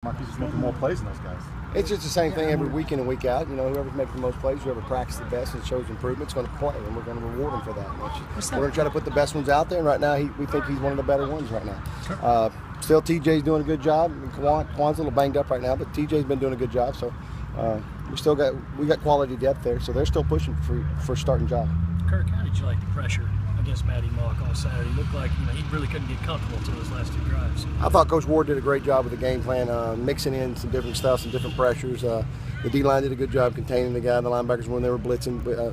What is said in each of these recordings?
Marquis just making more plays than those guys. It's just the same thing every week in and week out. You know, whoever's making the most plays, whoever practices the best and shows improvement is going to play, and we're going to reward him for that. We're going to try to put the best ones out there, and right now we think he's one of the better ones right now. Still, TJ's doing a good job. Quan's a little banged up right now, but TJ's been doing a good job. So we got quality depth there, so they're still pushing for a starting job. Kirk, how did you like the pressure against Matty Mock on Saturday? It looked like he really couldn't get comfortable until those last 2 drives. I thought Coach Ward did a great job with the game plan, mixing in some different stuff, some different pressures. The D-line did a good job containing the guy, the linebackers when they were blitzing. But,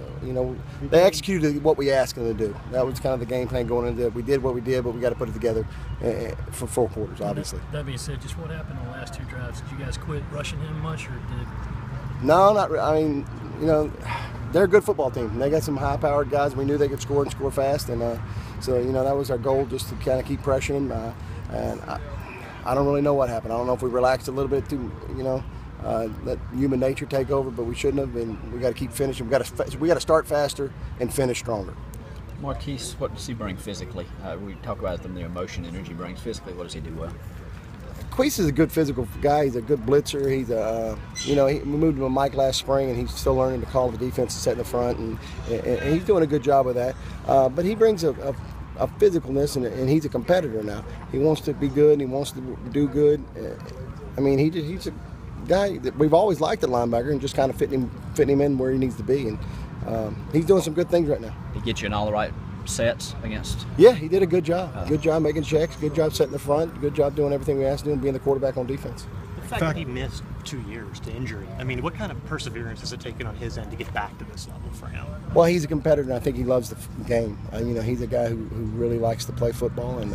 they executed what we asked them to do. That was kind of the game plan going into it. We did what we did, but we got to put it together for 4 quarters, obviously. That being said, just what happened on the last 2 drives? Did you guys quit rushing him much, or did? No, not really. I mean, they're a good football team. They got some high-powered guys. We knew they could score and score fast, and so that was our goal, just to kind of keep pressuring them. And I don't really know what happened. I don't know if we relaxed a little bit too, let human nature take over, but we shouldn't have. And we got to keep finishing. We got to start faster and finish stronger. Marquise, what does he bring physically? We talk about the emotion, energy he brings physically. What does he do well? Queese is a good physical guy. He's a good blitzer. He's we moved him to Mike last spring, and he's still learning to call the defense and set in the front, and he's doing a good job with that. But he brings a physicalness, and he's a competitor now. He wants to be good, and he wants to do good. He's a guy that we've always liked at linebacker, and just kind of fitting him in where he needs to be, and he's doing some good things right now. He gets you in all the right sets against? Yeah, he did a good job. Good job making checks. Good job setting the front. Good job doing everything we asked to do and being the quarterback on defense. The fact that he missed 2 years to injury, what kind of perseverance has it taken on his end to get back to this level for him? Well, he's a competitor, and I think he loves the game. He's a guy who really likes to play football, and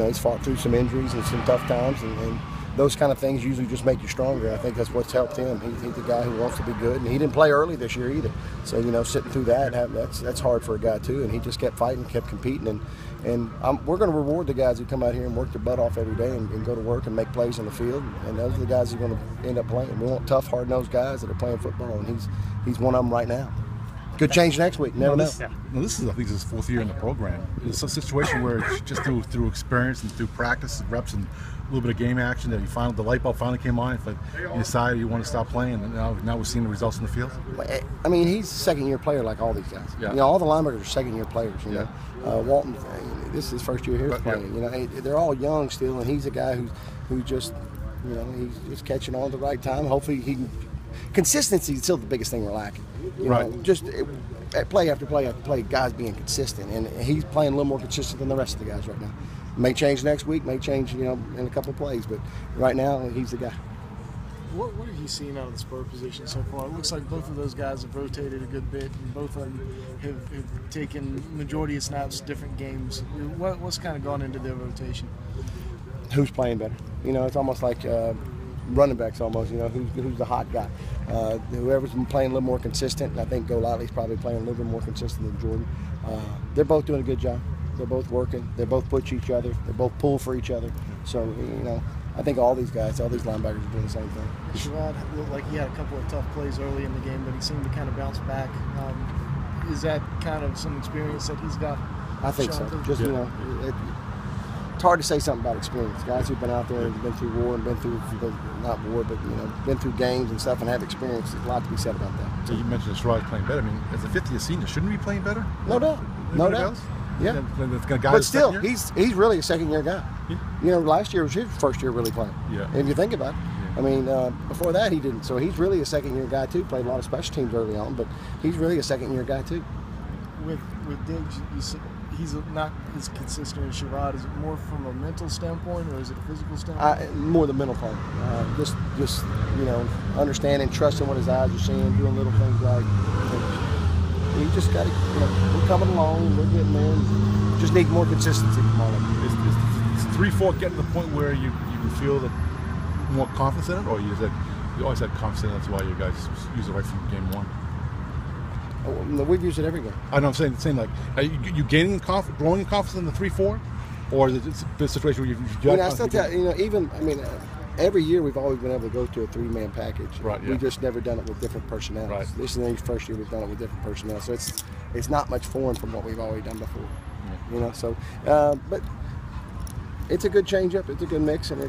he's fought through some injuries and some tough times, and those kind of things usually just make you stronger. I think that's what's helped him. He's a guy who wants to be good, and he didn't play early this year either. So sitting through that's hard for a guy too. And he just kept fighting, kept competing, and we're going to reward the guys who come out here and work their butt off every day and go to work and make plays on the field. And those are the guys who are going to end up playing. We want tough, hard-nosed guys that are playing football, and he's one of them right now. Could change next week. Never know. This is, I think, his 4th year in the program. It's a situation where it's just through experience and through practice and reps and a little bit of game action that the light bulb finally came on. You decided you want to stop playing, and now we're seeing the results in the field. He's a second-year player like all these guys. Yeah. All the linebackers are second-year players. Walton, this is his first year here playing. They're all young still, and he's a guy who just, he's just catching on at the right time. Hopefully he can. Consistency is still the biggest thing we're lacking. Just play after play after play, guys being consistent, and he's playing a little more consistent than the rest of the guys right now. May change next week, may change in a couple of plays, but right now he's the guy. What have you seen out of the Spur position so far? It looks like both of those guys have rotated a good bit, and both of them have taken majority of snaps, different games. What's kind of gone into their rotation? Who's playing better? It's almost like running backs almost. Who's the hot guy? Whoever's been playing a little more consistent. I think Golightly's probably playing a little bit more consistent than Jordan. They're both doing a good job. They're both working. They both push each other. They both pull for each other. So I think all these guys, all these linebackers are doing the same thing. Sherrod looked like he had a couple of tough plays early in the game, but he seemed to kind of bounce back. Is that kind of some experience that he's got? I think so. Just it's hard to say something about experience. Guys who've been out there and been through war and been through not war, but been through games and stuff and have experience. There's a lot to be said about that. So you mentioned Sherrod's playing better. As a 5th-year senior, shouldn't he be playing better? No doubt. No doubt. Yeah. But still, he's really a second-year guy. Yeah. Last year was his first year really playing. Yeah. If you think about it. Yeah. Before that he didn't. So he's really a second-year guy too. Played a lot of special teams early on, but he's really a second-year guy too. With Diggs, he's not as consistent as Sherrod. Is it more from a mental standpoint, or is it a physical standpoint? More the mental part. Just understanding, trusting what his eyes are seeing, doing little things like. You just got to, we're coming along, we're getting there. Just need more consistency from all of them. Is 3-4 getting to the point where you feel more confidence in it, or you always had confidence in it, that's why you guys use it right from game 1? We've used it every game. I know, I'm saying like, are you growing in confidence in the 3-4? Or is it the situation where I still tell every year we've always been able to go to a 3-man package. Right. We've just never done it with different personnel. Right. This is the first year we've done it with different personnel. So it's not much foreign from what we've always done before. Yeah. But it's a good changeup. It's a good mix, and